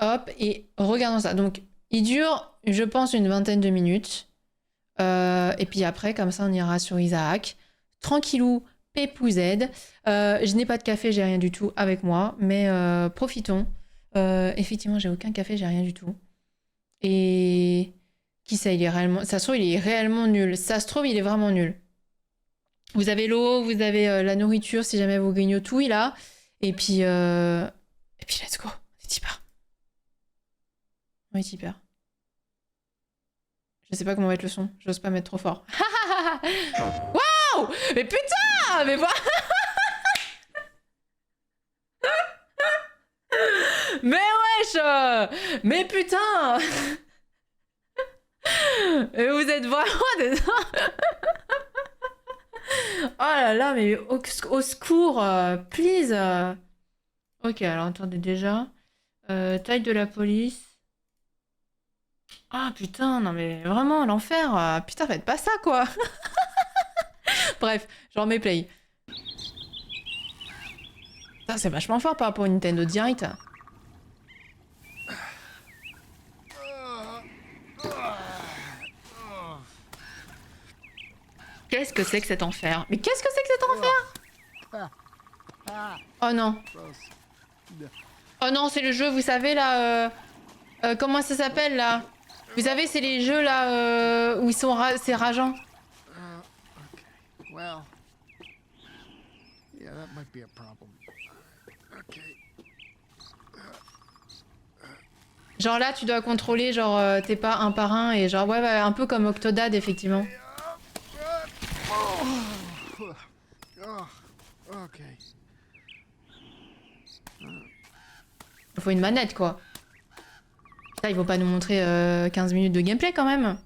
Hop, et regardons ça. Donc, il dure, je pense, une vingtaine de minutes. Et puis après, comme ça, on ira sur Isaac. Tranquillou, pépouze. Je n'ai pas de café, j'ai rien du tout avec moi. Mais profitons. Effectivement, j'ai aucun café, j'ai rien du tout. Et qui sait, il est réellement... Ça se trouve, il est réellement nul. Ça se trouve, il est vraiment nul. Vous avez l'eau, vous avez la nourriture, si jamais vous grignotouille, là. Et puis, let's go. C'est tipper. Oui, tipper. Je sais pas comment mettre le son. J'ose pas mettre trop fort. Waouh! Mais putain! Mais voilà! Mais wesh! Mais putain! Mais vous êtes vraiment des... Oh là là, mais au secours, please. Ok, alors attendez déjà. Taille de la police. Ah putain, non mais vraiment, l'enfer. Putain, faites pas ça, quoi. Bref, j'en mets play. Ça, c'est vachement fort par rapport au Nintendo Direct. Qu'est-ce que c'est que cet enfer? Mais qu'est-ce que c'est que cet enfer? Oh non. Oh non, c'est le jeu, vous savez, là... comment ça s'appelle, là? Vous savez, c'est les jeux, là, où ils sont... c'est rageant. Okay. Well, yeah, that might be a problem. Okay. Genre là, tu dois contrôler, genre, t'es pas un par un, et genre, ouais, un peu comme Octodad, effectivement. Okay. Il faut une manette, quoi. Putain, ils vont pas nous montrer 15 minutes de gameplay, quand même.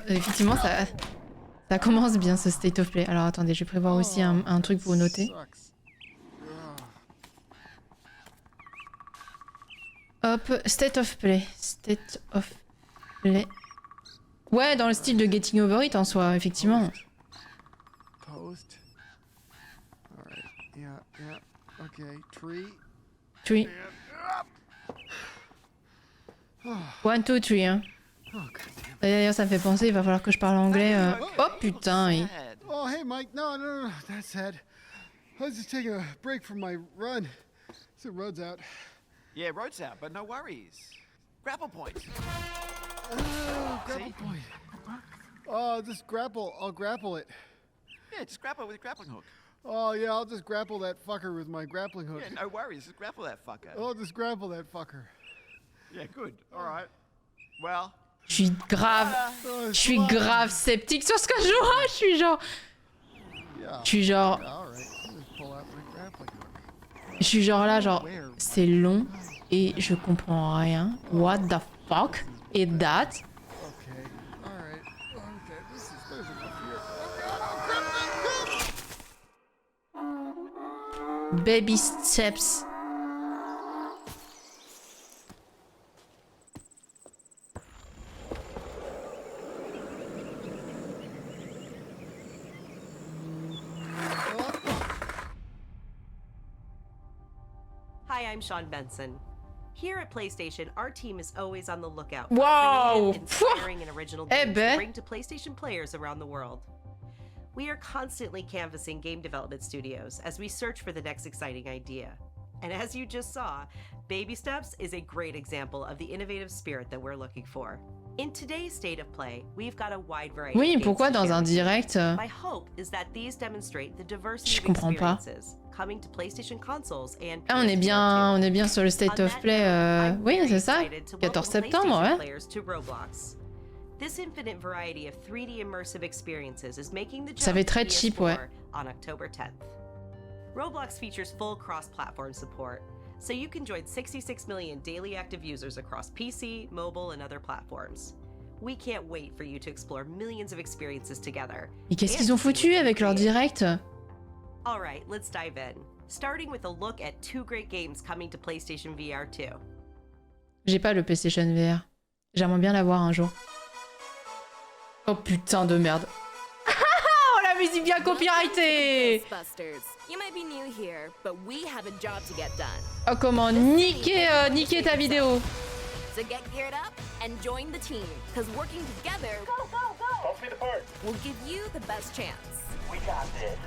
Effectivement, ça commence bien, ce state of play. Alors, attendez, je vais prévoir aussi un truc pour noter. Hop, state of play. State of play. Ouais, dans le style de Getting Over It, en soi, effectivement. Post. All right. Yeah. Okay. Tree. Three. 1, 2, 3, hein. D'ailleurs, ça me fait penser, il va falloir que je parle anglais. Oh putain, oui. Oh, hey, Mike. No. That's sad. I was just taking a break from my run. So road's out. Yeah, road's out, but no worries. Grapple point. Oh, grapple point. Oh, just grapple. I'll grapple it. Yeah, just grapple with a grappling hook. Oh, yeah, I'll just grapple that fucker with my grappling hook. Yeah, no worries. Just grapple that fucker. I'll just grapple that fucker. Yeah, good. All right. Well. Je suis grave sceptique sur ce que je vois. Je suis genre. All right. I'll just pull out my grappling hook. Je suis genre là, genre. C'est long et je comprends rien. What the fuck is that? Okay. All right. Okay. There's enough here. Baby steps. Hi, I'm Sean Benson. Here at PlayStation, our team is always on the lookout for Wow! creative, inspiring, and original games ben. to bring to PlayStation players around the world. We are constantly canvassing game development studios as we search for the next exciting idea. And as you just saw, Baby Steps is a great example of the innovative spirit that we're looking for. In today's state of play, we've got a wide variety Oui, of pourquoi games to dans share un with you. direct My hope is that these demonstrate the diversity Je of comprends pas. experiences coming to PlayStation consoles and Ah, on est bien sur le State of Play. Oui, c'est ça. 14 septembre, ouais. This infinite variety of 3D immersive experiences is making the Ça jump fait to très cheap, ouais. PS4 on October 10th. Roblox features full cross-platform support, so you can join 66 million daily active users across PC, mobile, and other platforms. We can't wait for you to explore millions of experiences together. Et qu'est-ce qu'ils ont foutu avec leur direct? All right, let's dive in. Starting with a look at two great games coming to PlayStation VR 2. J'ai pas le PlayStation VR. J'aimerais bien l'avoir un jour. Oh putain de merde. On l'a musique bien copyrightée. Ghostbusters. You might be new here, but we have a job to get done. Oh, comment niquer ta vidéo. So get geared up and join the team, because working together will give you the best chance. We got this.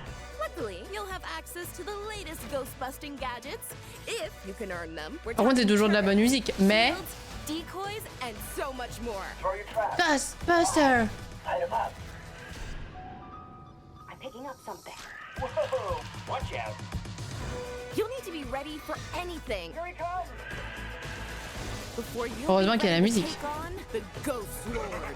Luckily, you'll have access to the latest ghost-busting gadgets, if you can earn them. We're Par contre, c'est talking toujours de la bonne turrets, musique, mais... shields, decoys, and so much more. Throw your trap. Ghostbuster. Light 'em up. I'm picking up something. Whoa! Watch out. You'll need to be ready for anything Here he comes. before you Heureusement qu'il y a la musique. take on the Ghost Lord.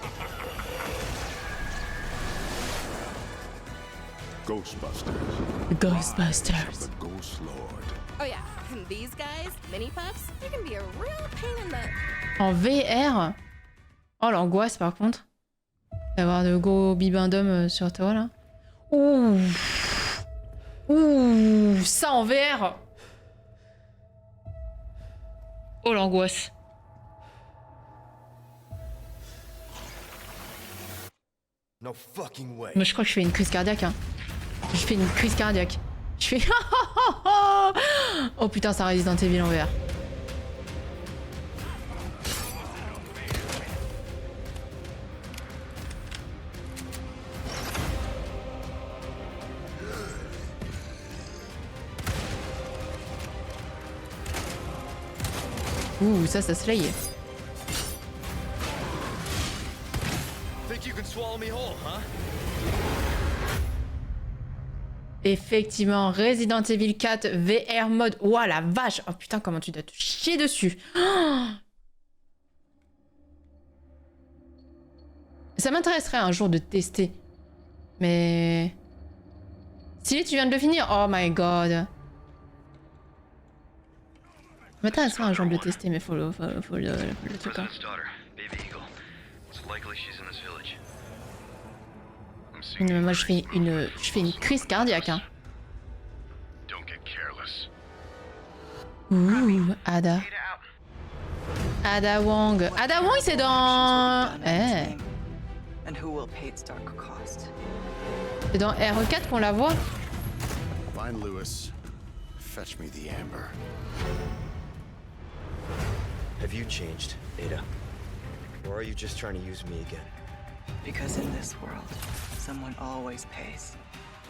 Ghostbusters. Ghostbusters. The Ghost Lord. Oh yeah, and these guys, mini puffs, they can be a real pain in the... En VR. Oh, l'angoisse, par contre. D'avoir de gros bibindums sur toi, là. Ouh. Ouh. Ça en VR. Oh, l'angoisse. No fucking way. Moi, je crois que je fais une crise cardiaque, hein. Je fais une crise cardiaque. Je fais... Oh putain, ça Resident Evil en VR. Ouh, ça slay. Think you can swallow me whole, huh? Effectivement, Resident Evil 4 VR mode. Ouah la vache. Oh putain, comment tu dois te chier dessus. Oh, ça m'intéresserait un jour de tester. Mais... Si tu viens de le finir. Oh my god. Ça m'intéresserait un jour de le tester, mais faut le truc. Hein. President's daughter, Baby Eagle. It's likely she's in this village. I'm seeing Mais moi je fais une crise cardiaque. Hein. Don't get careless. Ouh, Ada. Ada Wong. Ada Wong, c'est dans... Eh. And who will pay its dark cost? C'est dans RE4 qu'on la voit. Find Lewis. Fetch me the amber. Have you changed, Ada? Or are you just trying to use me again? Because in this world, someone always pays.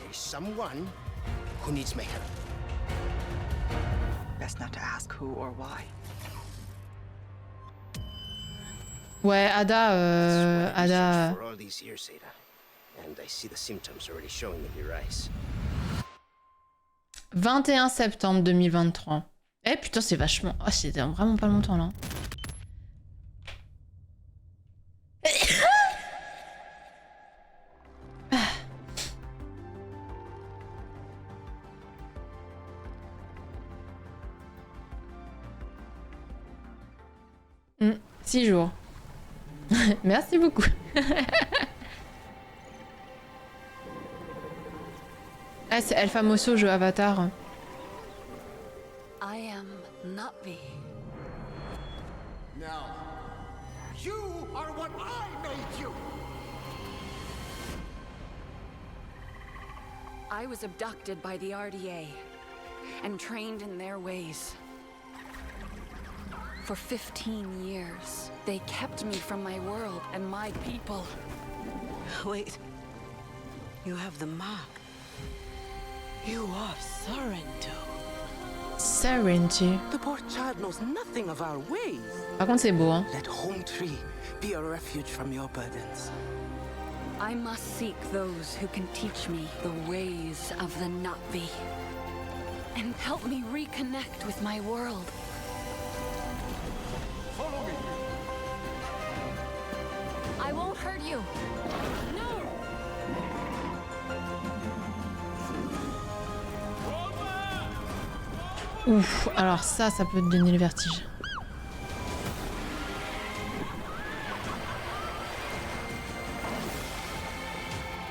There is someone who needs my help. Best not to ask who or why. Ouais, Ada... For all these years, Ada. And I see the symptoms already showing in your eyes. 21 septembre 2023. Eh putain, c'est vachement... Oh, c'était vraiment pas longtemps, là. Hmm, 6 jours. Merci beaucoup. Ah, c'est El Famoso jeu Avatar. I am Na'vi. Now, you are what I made you! I was abducted by the RDA and trained in their ways. For 15 years, they kept me from my world and my people. Wait. You have the mark. You are Sorrento. Serenity. The poor child knows nothing of our ways. Par contre, c'est beau, hein. Let Home Tree be a refuge from your burdens. I must seek those who can teach me the ways of the Na'vi and help me reconnect with my world. Follow me! I won't hurt you. No! Ouf, alors ça peut te donner le vertige.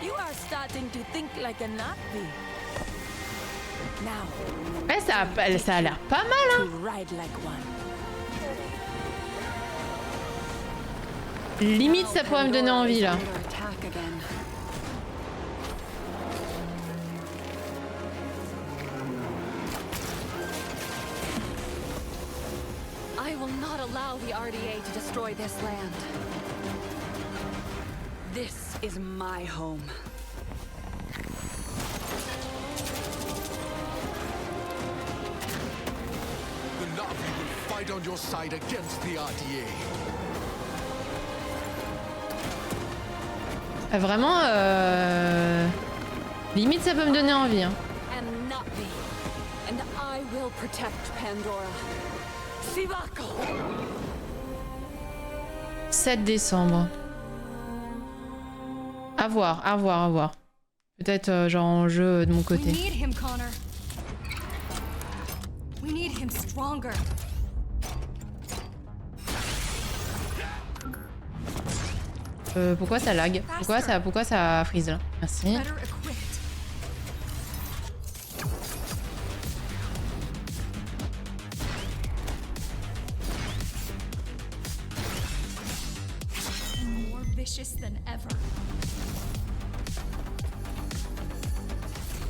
You are starting to think like a Na'vi. Now, Eh, ça a l'air pas mal, hein. to ride like one. Limite, ça pourrait me donner envie, là. Under attack again. will not allow the RDA to destroy this land. This is my home. The Na'vi will fight on your side against the RDA. Vraiment, limite ça peut me donner envie. Hein. And Na'vi, and I will protect Pandora. Sivako. 7 décembre. À voir, à voir, à voir. Peut-être genre en jeu de mon côté. We need him, Connor. We need him stronger. Pourquoi ça lag? Pourquoi ça freeze là? Merci. Better equipped. More vicious than ever.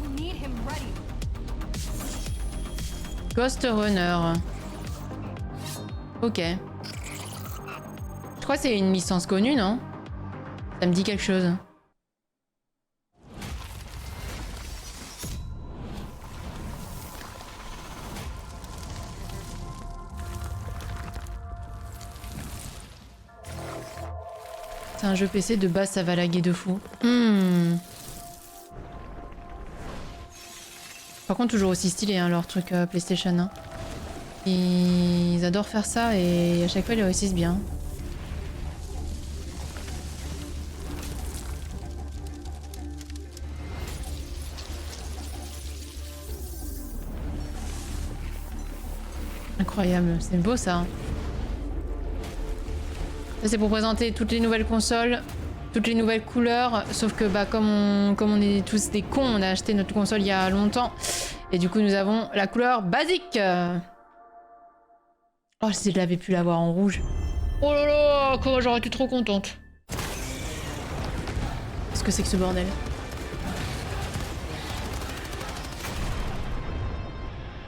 We need him ready. Ghost Runner. Ok. Je crois que c'est une licence connue, non? Ça me dit quelque chose. C'est un jeu PC de base, ça va laguer de fou. Par contre, toujours aussi stylé, hein, leur truc PlayStation. Hein. Ils adorent faire ça et à chaque fois, ils réussissent bien. Incroyable, c'est beau ça. Ça c'est pour présenter toutes les nouvelles consoles, toutes les nouvelles couleurs, sauf que bah comme on est tous des cons, on a acheté notre console il y a longtemps et du coup nous avons la couleur basique. Oh si je l'avais pu l'avoir en rouge. Oh là là, comment j'aurais été trop contente. Qu'est-ce que c'est que ce bordel?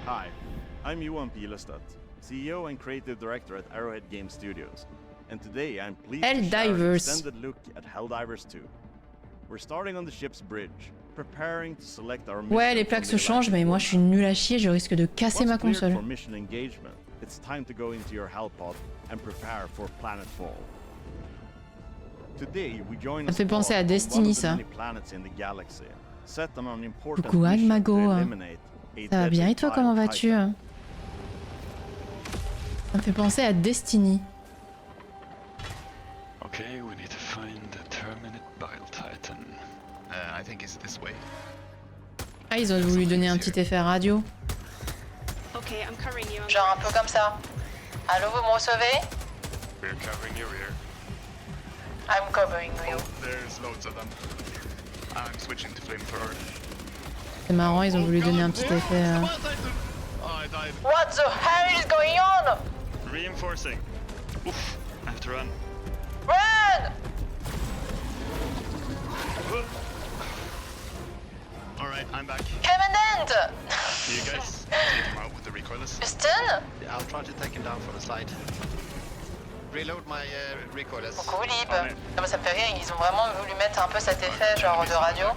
Hi, I'm Johan Pilestad, CEO and Creative Director at Arrowhead Game Studios. And today I'm pleased to share an extended look at Helldivers 2. We're starting on the ship's bridge, preparing to select our mission. Ouais, les plaques se changent, mais moi je suis nulle à chier, je risque de casser ma console. For mission engagement, it's time to go into your Hellpod and prepare for planetfall. Today we join Ça fait penser à Destiny, ça. Coucou Agmago. Ça va bien et toi, comment vas-tu? Ça me fait penser à Destiny. Okay, we need to find the Terminate Bile Titan. I think it's this way. Ah, ils ont voulu donner un petit effet radio. Okay, I'm covering you. Genre un peu comme ça. Allô, vous me recevez? We're covering you here. I'm covering you. There's loads of them. I'm switching to flamethrower. C'est marrant, ils ont voulu donner un petit effet. What the hell is going on? Reinforcing. Oof, I have to run. Run! Alright, I'm back. Commandant! You guys take him out with the recoilless? Houston? Yeah, I'll try to take him down for the slide. Reload my recoilless. Coucou Lib. Non, ça me fait rire, ils ont vraiment voulu mettre un peu cet effet genre de radio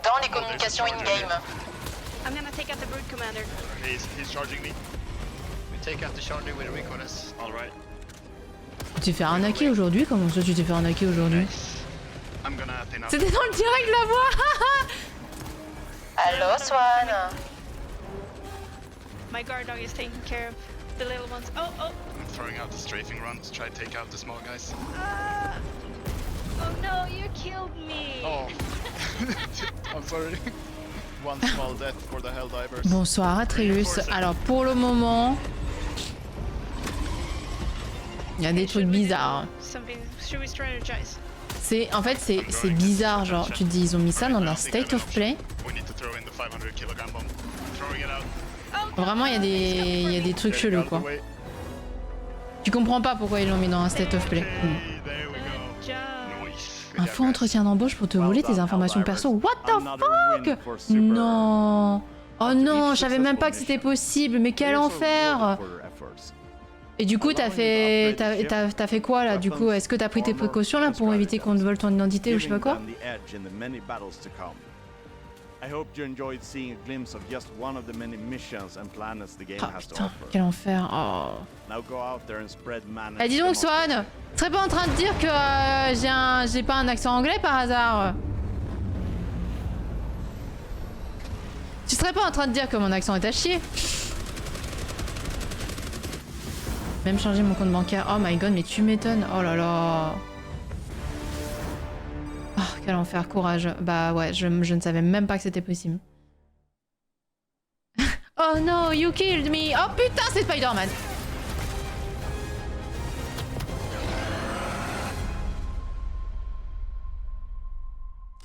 dans les communications in-game. I'm gonna take out the brood commander. He's charging me. We take out the charger with the recoilless. Alright. Tu t'es fait arnaquer aujourd'hui? Comment ça tu t'es fait arnaquer aujourd'hui? C'était dans le direct la voix. Allo Swan. My guard dog is taking care of the little ones. Oh, oh. I'm throwing out the strafing run to try to take out the small guys. Oh no, you killed me. Oh. I'm sorry. One small death for the Helldivers. Bonsoir Atreus. Alors pour le moment, il y a des trucs bizarres. Should we strategize? C'est en fait c'est bizarre, genre tu te dis ils ont mis ça dans un state of play. Vraiment il y a des trucs chelous quoi. Tu comprends pas pourquoi ils l'ont mis dans un state of play. Un faux entretien d'embauche pour te voler tes informations perso. What the fuck? Non. Oh non, je savais même pas que c'était possible. Mais quel enfer. offers. Et du coup, t'as fait quoi là? Du coup, est-ce que t'as pris tes précautions là pour éviter qu'on te vole ton identité ou je sais pas quoi? I hope you enjoyed seeing a glimpse of just one of the many missions and planets the game has to Putain, offer. quel enfer. Oh. Now go out there and spread man. Eh dis donc Swan, tu serais pas en train de dire que j'ai pas un accent anglais par hasard? Tu serais pas en train de dire que mon accent est à chier? Même changer mon compte bancaire. Oh my god, mais tu m'étonnes. Oh là là. Oh, quel enfer, courage. Bah ouais, je ne savais même pas que c'était possible. Oh no, you killed me. Oh putain, c'est Spider-Man.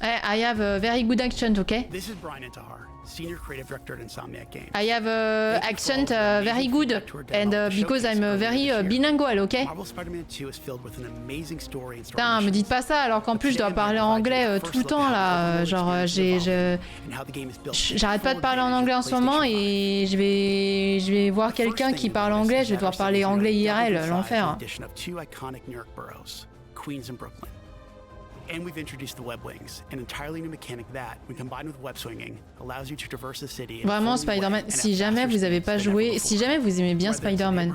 I have a very good accent, okay? This is Brian Intihar, Senior Creative Director at Insomniac Games. I have accent very good, and because I'm very bilingual, okay? Marvel Spider-Man 2 is filled with an amazing story and story. Putain, me dites pas ça alors qu'en plus je dois parler anglais tout le temps là. Genre j'arrête pas de parler en anglais en ce moment et je vais voir quelqu'un qui parle anglais, je vais devoir parler anglais IRL, l'enfer. Queens and Brooklyn. And we've introduced the web wings, an entirely new mechanic that, when combined with web swinging, allows you to traverse the city. Vraiment Spider-Man, si jamais vous avez pas joué, si jamais vous aimez bien Spider-Man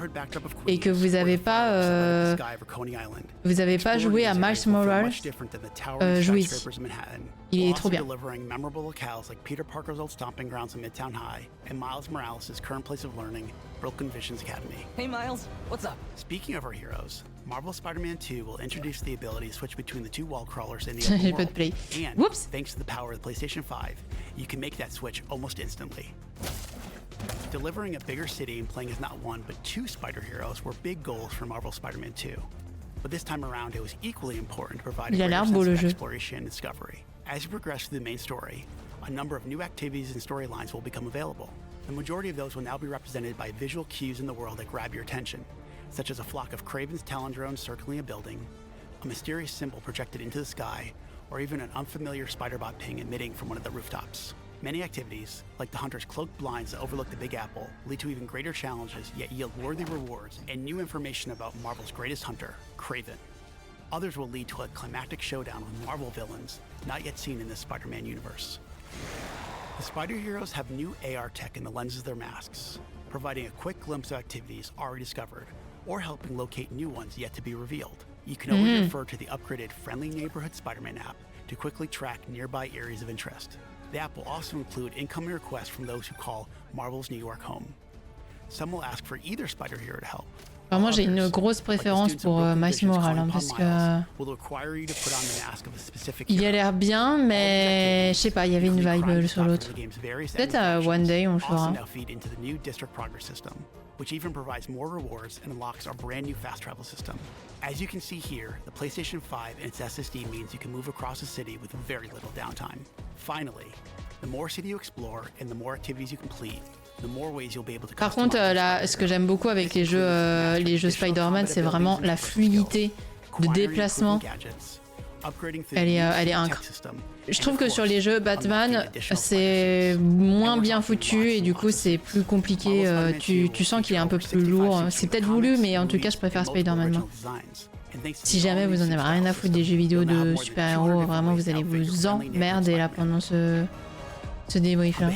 et que vous avez pas joué à Miles Morales, jouez-y. Il est trop bien. Delivering memorable locales like Peter Parker's old stomping grounds in Midtown High and Miles Morales' current place of learning, Brooklyn Visions Academy. Hey Miles, what's up? Speaking of our heroes, Marvel Spider-Man 2 will introduce the ability to switch between the two wall crawlers in the open world. And Whoops. Thanks to the power of the PlayStation 5, you can make that switch almost instantly. Delivering a bigger city and playing as not one but two spider heroes were big goals for Marvel Spider-Man 2. But this time around, it was equally important to provide a greater sense of exploration and discovery. As you progress through the main story, a number of new activities and storylines will become available. The majority of those will now be represented by visual cues in the world that grab your attention, such as a flock of Kraven's Talon drones circling a building, a mysterious symbol projected into the sky, or even an unfamiliar Spider-Bot ping emitting from one of the rooftops. Many activities, like the Hunter's cloaked blinds that overlook the Big Apple, lead to even greater challenges yet yield worthy rewards and new information about Marvel's greatest hunter, Kraven. Others will lead to a climactic showdown with Marvel villains not yet seen in this Spider-Man universe. The Spider Heroes have new AR tech in the lenses of their masks, providing a quick glimpse of activities already discovered, or helping locate new ones yet to be revealed. You can always refer to the upgraded Friendly Neighborhood Spider-Man app to quickly track nearby areas of interest. The app will also include incoming requests from those who call Marvel's New York home. Some will ask for either Spider Hero to help. Vraiment, j'ai une grosse préférence pour Miles Morales hein, parce que il a l'air bien, mais je sais pas, il y avait une vibe sur l'autre. Peut-être One Day on le fera. Which even provides more rewards and unlocks our brand new fast travel system. As you can see here, the PlayStation 5 and its SSD means you can move across the city with very little downtime. Finally, the more city you explore and the more activities you complete, the more ways you'll be able to Par contre, là, ce que j'aime beaucoup avec les jeux Spider-Man, c'est vraiment la fluidité de déplacement. Elle est incroyable. Je trouve que sur les jeux Batman, c'est moins bien foutu et du coup c'est plus compliqué. Tu sens qu'il est un peu plus lourd. C'est peut-être voulu, mais en tout cas je préfère Spider-Man. Si jamais vous en avez rien à foutre des jeux vidéo de super-héros, vraiment vous allez vous emmerder là pendant ce débrief là.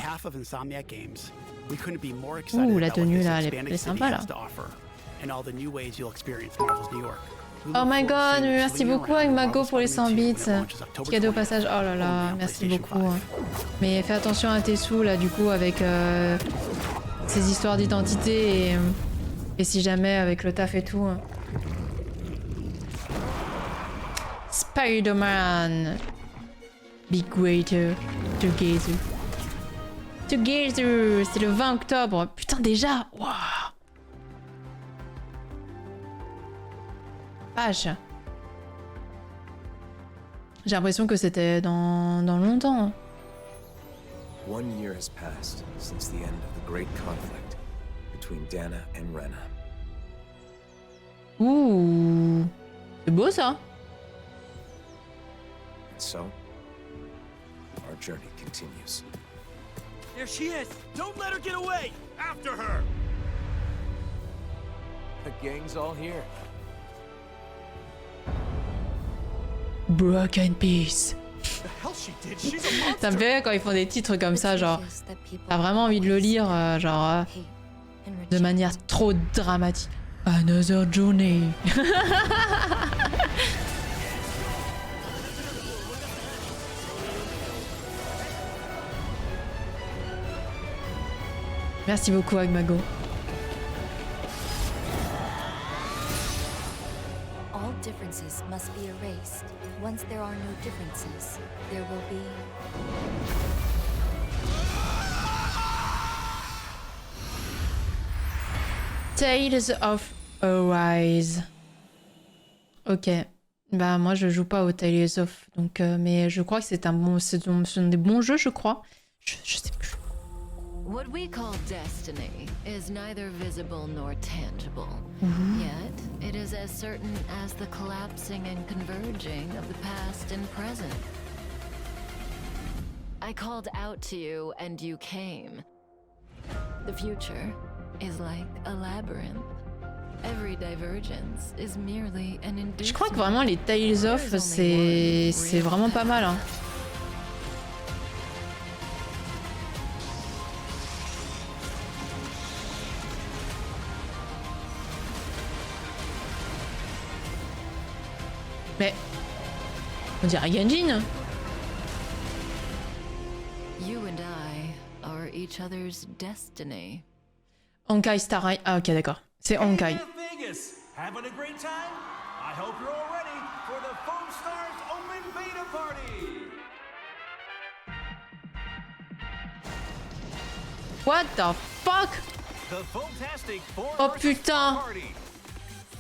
Ouh, la tenue là, elle est sympa là. Oh my god, merci beaucoup Agmago pour les 100 bits. Petit cadeau au passage, oh là là, merci beaucoup. Mais fais attention à tes sous là du coup avec ces histoires d'identité et si jamais avec le taf et tout. Spider-Man. Be greater together. Together, c'est le 20 octobre. Putain déjà, waouh. J'ai l'impression que c'était dans longtemps. One year has passed since the end of the great conflict between Dana and Rena. Ouh, c'est beau ça. And so, our journey continues. There she is! Don't let her get away! After her! The gang's all here. Broken Peace. Ça me fait rire quand ils font des titres comme ça, genre t'as vraiment envie de le lire, de manière trop dramatique. Another Journey. Merci beaucoup Agmago. All differences must be erased. Once there are no differences, there will be... Tales of Arise. Ok. Bah moi je joue pas au Tales of, donc mais je crois que c'est un bon, ce sont des bons jeux, je crois. Je sais plus. What we call destiny is neither visible nor tangible. Yet, it is as certain as the collapsing and converging of the past and present. I called out to you and you came. The future is like a labyrinth. Every divergence is merely an inducement. Je crois que vraiment les Tales of c'est vraiment pas mal hein. Mais on dirait Genjin. You and I are each other's destiny. Honkai Star Rail. Ah ok d'accord. C'est Honkai. Vegas, having a great time? I hope you're all ready for the Foam Stars Open Beta Party. What the fuck? The Foamtastic Oh putain.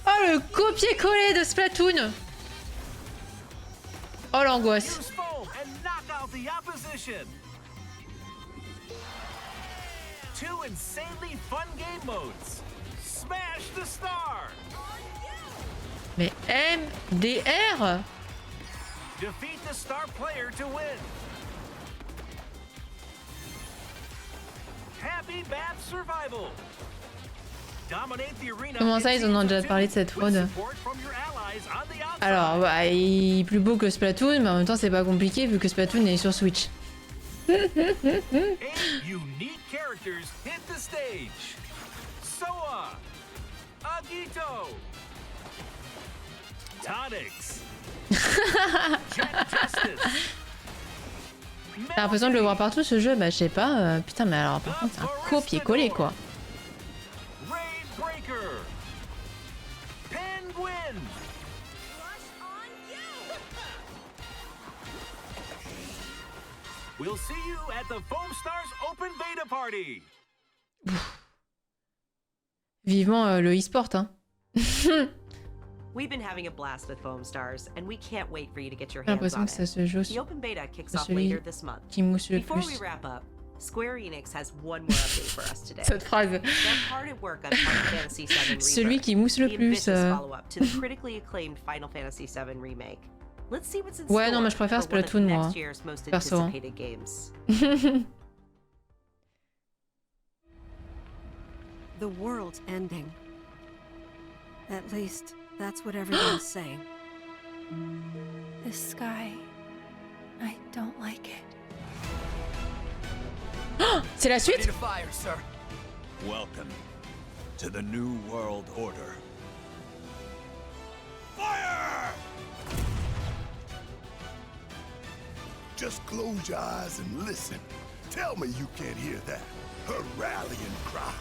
Oh le copier-coller de Splatoon. Oh l'angoisse. Use foam and knock out the opposition. Two insanely fun game modes. Smash the star. Mais MDR. Defeat the star player to win. Happy Bath Survival. Dominate the arena. Comment ça ils en ont déjà parlé de cette fraude? Alors bah, il est plus beau que Splatoon, mais en même temps c'est pas compliqué vu que Splatoon est sur Switch. Eight unique characters hit the stage. Soa, Agito, Tonix, Jet Justice. T'as l'impression de le voir partout ce jeu? Bah je sais pas. Putain mais alors par contre c'est un copier-coller quoi. Raid Breaker, Penguin. We'll see you at the Foam Stars Open Beta Party. Vivement le e-sport hein. We've been having a blast with Foam Stars, and we can't wait for you to get your J'ai hands l'impression on que ça it. se joue The open beta kicks off celui later this month. qui mousse le Before we plus. wrap up, Square Enix has one more update for us today. Cette phrase. They're hard at work on Final Fantasy VII Rebirth, Celui qui mousse le the plus. ambitious follow-up to the critically acclaimed Final Fantasy VII remake. Let's see what's in Ouais store non mais je préfère for one of Splatoon moi. next year's most Perso. Hein. anticipated games. The world's ending. At least, that's what everyone's saying. The sky. I don't like it. C'est la suite? Fire, sir. Welcome to the New World Order. Fire! Just close your eyes and listen. Tell me you can't hear that. Her rallying cry.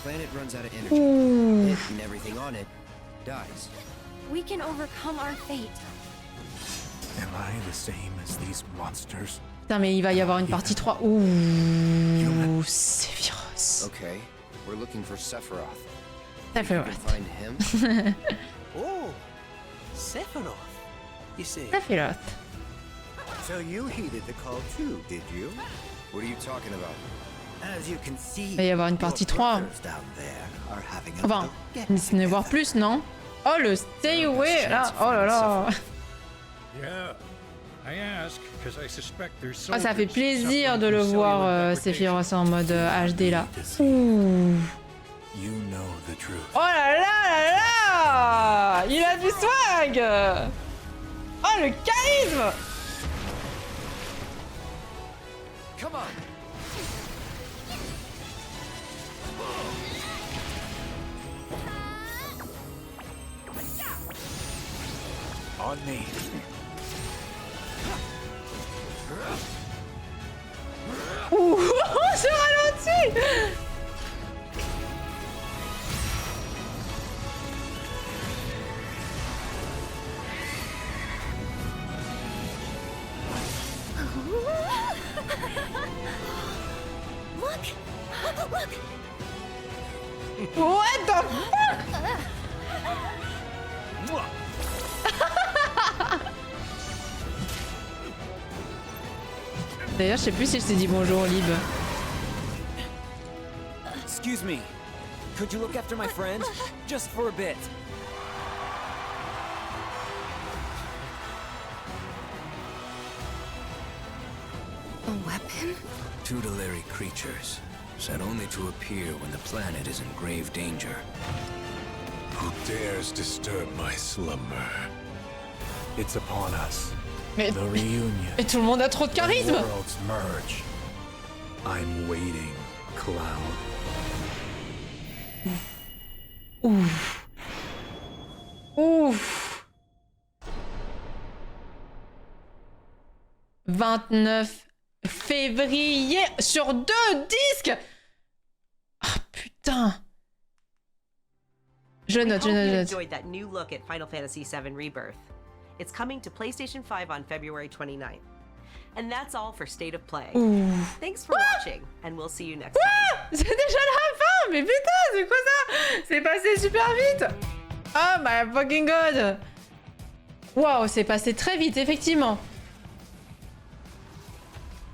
Planet runs out of energy, Ooh. and everything on it dies. We can overcome our fate. Am I the same as these monsters? Putain mais il va y avoir une partie 3. Ouh. Sephiroth. Okay, we're looking for Sephiroth. Sephiroth. Find him. Oh, Sephiroth. You see. Sephiroth. So you heeded the call too, did you? What are you talking about? As you can see, Il va y avoir une partie 3. Enfin, ne voir plus, non? Oh, le Stay Away, là, oh là là. Oh, ça fait plaisir de le voir, Sephiroth en mode HD, là. Ouh. You know the truth. Oh là là là là! Il a du swag! Oh le charisme! Come on. On me. Ouh, j'ai ralenti! Look! What the fuck? D'ailleurs, je sais plus si je t'ai dit bonjour, Lib. Excuse me. Could you look after my friend? Just for a bit. A weapon? Tutelary creatures, said only to appear when the planet is in grave danger. Who dares disturb my slumber? It's upon us. Mais, the reunion. mais tout le monde a trop de charisme. The worlds merge. I'm waiting, Cloud. Ouf. Ouf. 29 février sur 2 disques. Ah putain. Je note, je We hope note, you je note. enjoyed that new look at Final Fantasy VII Rebirth. It's coming to PlayStation 5 on February 29th. And that's all for State of Play. Ouh. Thanks for watching, and we'll see you next time. C'est déjà la fin. Mais putain, c'est quoi ça? C'est passé super vite. Oh my fucking god. Waouh, c'est passé très vite, effectivement.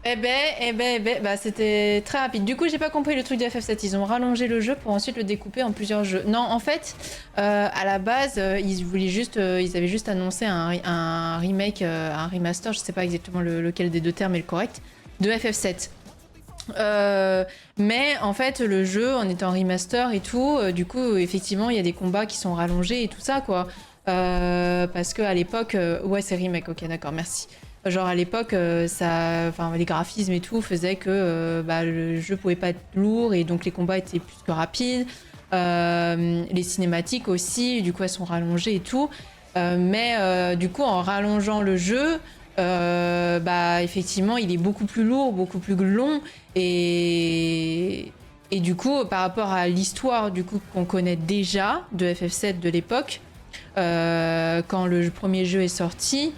Eh ben, bah c'était très rapide. Du coup, j'ai pas compris le truc de FF7. Ils ont rallongé le jeu pour ensuite le découper en plusieurs jeux. Non, en fait, à la base, ils avaient juste annoncé un remake, un remaster, je sais pas exactement lequel des deux termes est le correct, de FF7. Mais en fait, le jeu, en étant remaster et tout, du coup, effectivement, il y a des combats qui sont rallongés et tout ça, quoi. Parce que à l'époque, ouais, c'est remake. Ok, d'accord, merci. Genre à l'époque, les graphismes et tout faisaient que le jeu pouvait pas être lourd et donc les combats étaient plus que rapides. Les cinématiques aussi, du coup elles sont rallongées et tout. Mais du coup en rallongeant le jeu, effectivement il est beaucoup plus lourd, beaucoup plus long et du coup par rapport à l'histoire du coup qu'on connaît déjà de FF7 de l'époque, quand le premier jeu est sorti.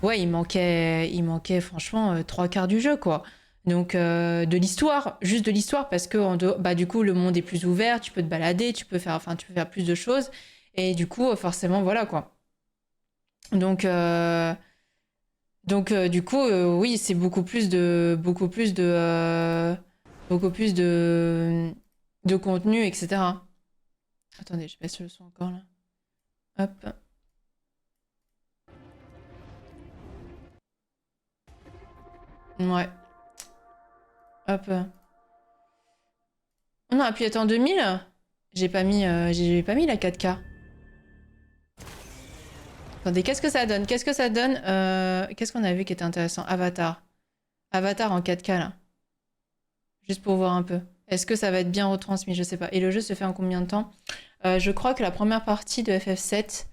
Ouais, il manquait franchement 3/4 du jeu, quoi. Donc, de l'histoire, juste de l'histoire, parce que du coup, le monde est plus ouvert, tu peux te balader, tu peux faire plus de choses. Et du coup, forcément, voilà, quoi. Donc du coup, oui, c'est beaucoup plus de contenu, etc. Attendez, je baisse le son encore, là. Hop. Ouais. Hop. On a appuyé en 2000. J'ai pas mis la 4K. Attendez, qu'est-ce que ça donne? Qu'est-ce qu'on a vu qui était intéressant? Avatar. Avatar en 4K, là. Juste pour voir un peu. Est-ce que ça va être bien retransmis? Je sais pas. Et le jeu se fait en combien de temps? Je crois que la première partie de FF7,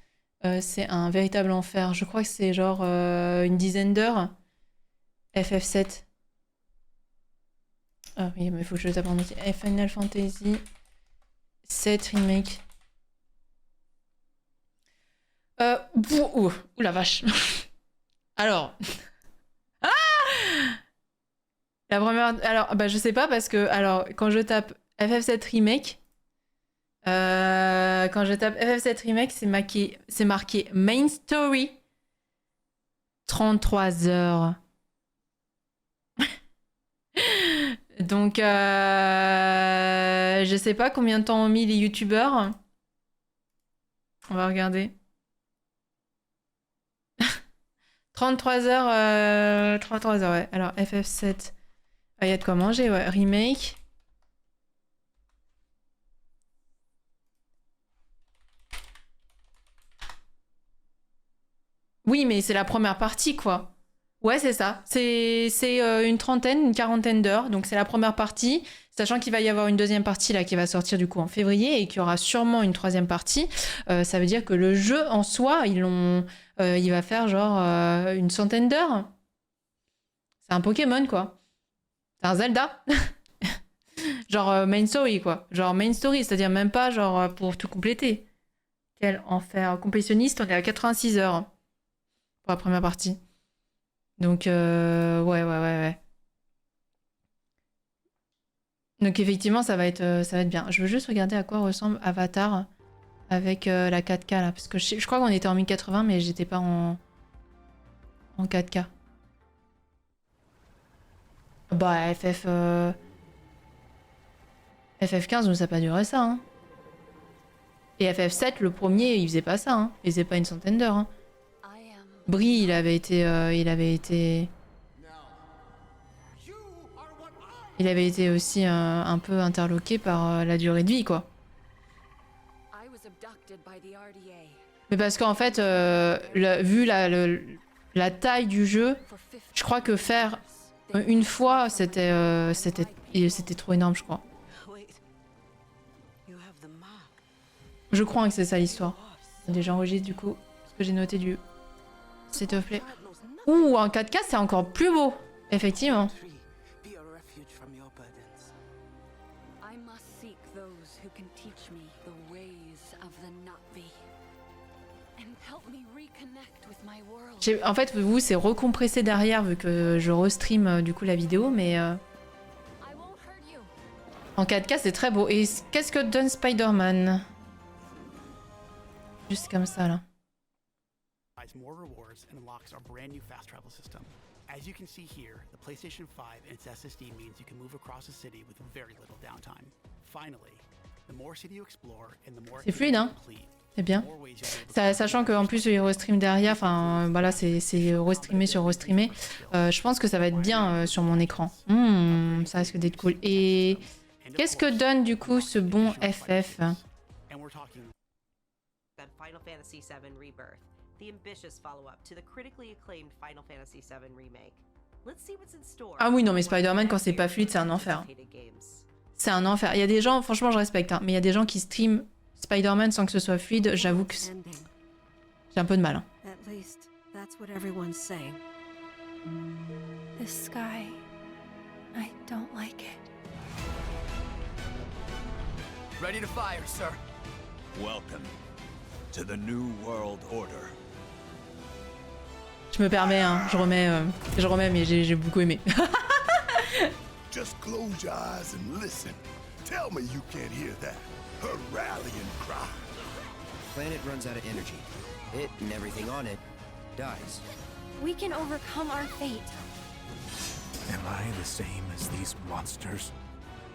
c'est un véritable enfer. Je crois que c'est genre une dizaine d'heures. FF7. Ah oui, mais il faut que je le tape en entier. Final Fantasy 7 Remake. Ouh la vache. Alors. Ah, la première. Alors, je sais pas parce que. Alors, quand je tape FF7 Remake. Quand je tape FF7 Remake, c'est marqué Main Story. 33 heures. Donc, je sais pas combien de temps ont mis les youtubeurs. On va regarder. 33 heures, 33 heures, ouais. Alors, FF7. Ah, y a de quoi manger, ouais. Remake. Oui, mais c'est la première partie, quoi. Ouais, c'est ça. C'est une trentaine, une quarantaine d'heures. Donc, c'est la première partie. Sachant qu'il va y avoir une deuxième partie là qui va sortir du coup en février et qu'il y aura sûrement une troisième partie. Ça veut dire que le jeu en soi, il va faire genre une centaine d'heures. C'est un Pokémon, quoi. C'est un Zelda. Genre main story, quoi. Genre main story, c'est-à-dire même pas genre pour tout compléter. Quel enfer. Complétionniste, on est à 86 heures pour la première partie. Donc, ouais. Donc effectivement, ça va être bien. Je veux juste regarder à quoi ressemble Avatar avec la 4K là. Parce que je crois qu'on était en 1080, mais j'étais pas en 4K. Bah, FF15, nous, ça n'a pas duré ça. Hein. Et FF7, le premier, il faisait pas ça. Hein. Il faisait pas une centaine d'heures. Hein. Brie, il avait été aussi un peu interloqué par la durée de vie, quoi. Mais parce qu'en fait, vu la taille du jeu, je crois que faire une fois, c'était trop énorme, je crois. Je crois que c'est ça l'histoire. Déjà enregistré du coup, ce que j'ai noté du State of Play. Ouh, en 4K, c'est encore plus beau, effectivement. En fait, vous, c'est recompressé derrière vu que je restream du coup la vidéo, mais en 4K, c'est très beau. Et qu'est-ce que donne Spider-Man? Juste comme ça, là. More rewards and unlocks our brand new fast travel system. As you can see here, the PlayStation 5 and its SSD means you can move across the city with very little downtime. Finally, the more city you explore and the more c'est fluide, hein? C'est bien. Sachant qu'en plus, il restream derrière, enfin, voilà, c'est restreamé sur restreamé. Je pense que ça va être bien sur mon écran. Ça risque d'être cool. Et qu'est-ce que donne du coup ce bon FF? Final Fantasy VII Rebirth, the ambitious follow-up to the critically acclaimed Final Fantasy VII remake. Let's see what's in store. Ah oui, non, mais Spider-Man, quand c'est pas fluide, c'est un enfer. C'est un enfer. Il y a des gens, franchement, je respecte, hein, mais il y a des gens qui streament Spider-Man sans que ce soit fluide. J'avoue que j'ai un peu de mal. Hein. At least that's what everyone's saying. This sky, I don't like it. Ready to fire, sir. Welcome to the New World Order. Je me permets, hein, je remets, mais j'ai beaucoup aimé. Just close your eyes and listen. Tell me you can't hear that. Her rallying cry. Planet runs out of energy. It and everything on it dies. We can overcome our fate. Am I the same as these monsters?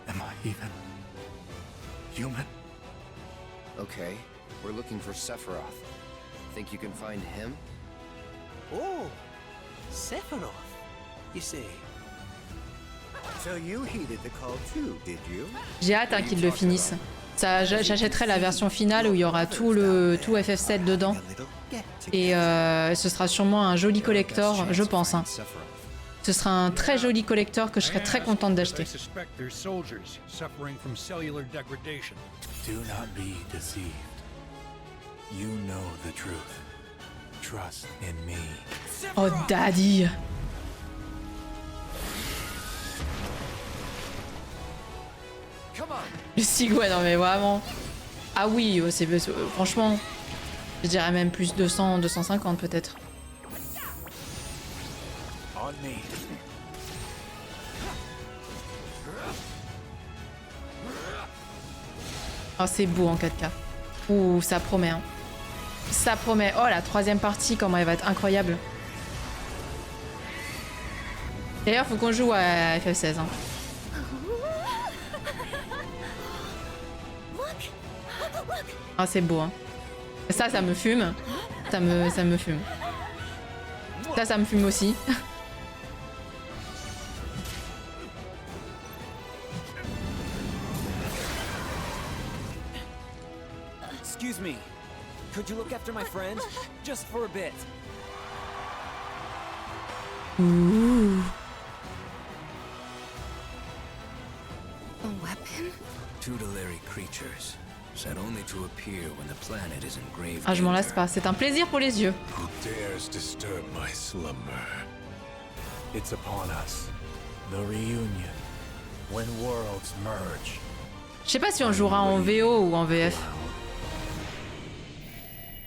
Am I even human? Okay, we're looking for Sephiroth. Think you can find him? Oh, Sephiroth. You see. So you heeded the call too, did you? J'ai hâte hein, qu'ils le finissent. J'achèterai la version finale où il y aura tout FF7 dedans. Et ce sera sûrement un joli collector, je pense. Hein. Ce sera un très joli collector que je serais très contente d'acheter. Do not be deceived. You know the truth. Trust in me. Oh, daddy. Le Sigouin, non mais vraiment. Ah oui, c'est franchement, je dirais même plus 200, 250 peut-être. Oh, c'est beau en 4K. Ouh, ça promet. Hein. Ça promet. Oh, la troisième partie, comment elle va être incroyable. D'ailleurs, faut qu'on joue à FF16. Hein. Ah, c'est beau. Hein. Ça me fume. Ça me fume. Ça me fume aussi. Excuse me. Could you look after my friend? Just for a bit. Ouh. A weapon? Tutelary creatures, set only to appear when the planet is in grave Ah, je m'en lasse danger. pas. C'est un plaisir pour les yeux. Who dares disturb my slumber? It's upon us. The reunion. When worlds merge. Je sais pas si on jouera en VO ou en VF.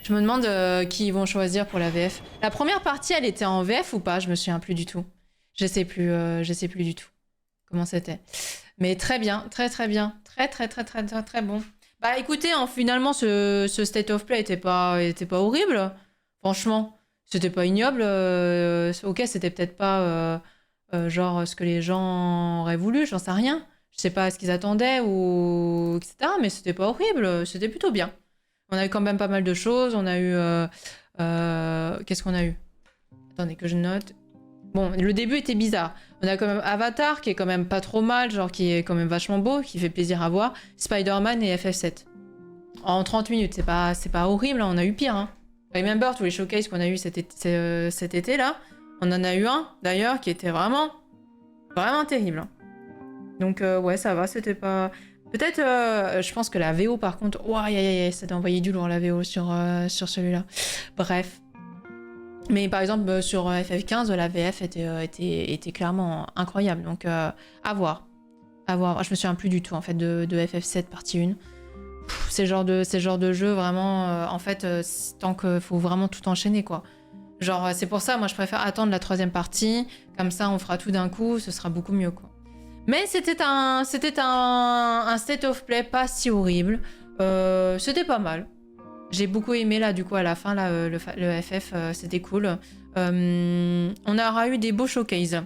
Je me demande qui ils vont choisir pour la VF. La première partie, elle était en VF ou pas? Je me souviens plus du tout. Je sais plus du tout comment c'était. Mais très bien, très bien. Très bon. Bah écoutez, hein, finalement, ce State of Play était pas horrible. Franchement, c'était pas ignoble. Ok, c'était peut-être pas genre ce que les gens auraient voulu, j'en sais rien. Je sais pas ce qu'ils attendaient ou etc. Mais c'était pas horrible, c'était plutôt bien. On a eu quand même pas mal de choses. On a eu qu'est-ce qu'on a eu? Attendez que je note. Bon, le début était bizarre. On a quand même Avatar qui est quand même pas trop mal, genre qui est quand même vachement beau, qui fait plaisir à voir. Spider-Man et FF7. En 30 minutes, c'est pas horrible, hein, on a eu pire. Hein. Remember tous les showcases qu'on a eu cet été là. On en a eu un d'ailleurs qui était vraiment terrible. Donc ouais, ça va, c'était pas... Peut-être, je pense que la VO par contre... Ouah, ça t'a envoyé du lourd la VO sur celui-là. Bref. Mais par exemple, sur FF15, la VF était clairement incroyable. Donc, à voir. À voir. Je me souviens plus du tout, en fait, de FF7 partie 1. Ces genres de jeux, vraiment, en fait, tant qu'il faut vraiment tout enchaîner, quoi. Genre, c'est pour ça, moi, je préfère attendre la 3e partie. Comme ça, on fera tout d'un coup, ce sera beaucoup mieux, quoi. Mais c'était un state of play pas si horrible. C'était pas mal. J'ai beaucoup aimé là, du coup, à la fin, là, le FF, c'était cool. On aura eu des beaux showcases.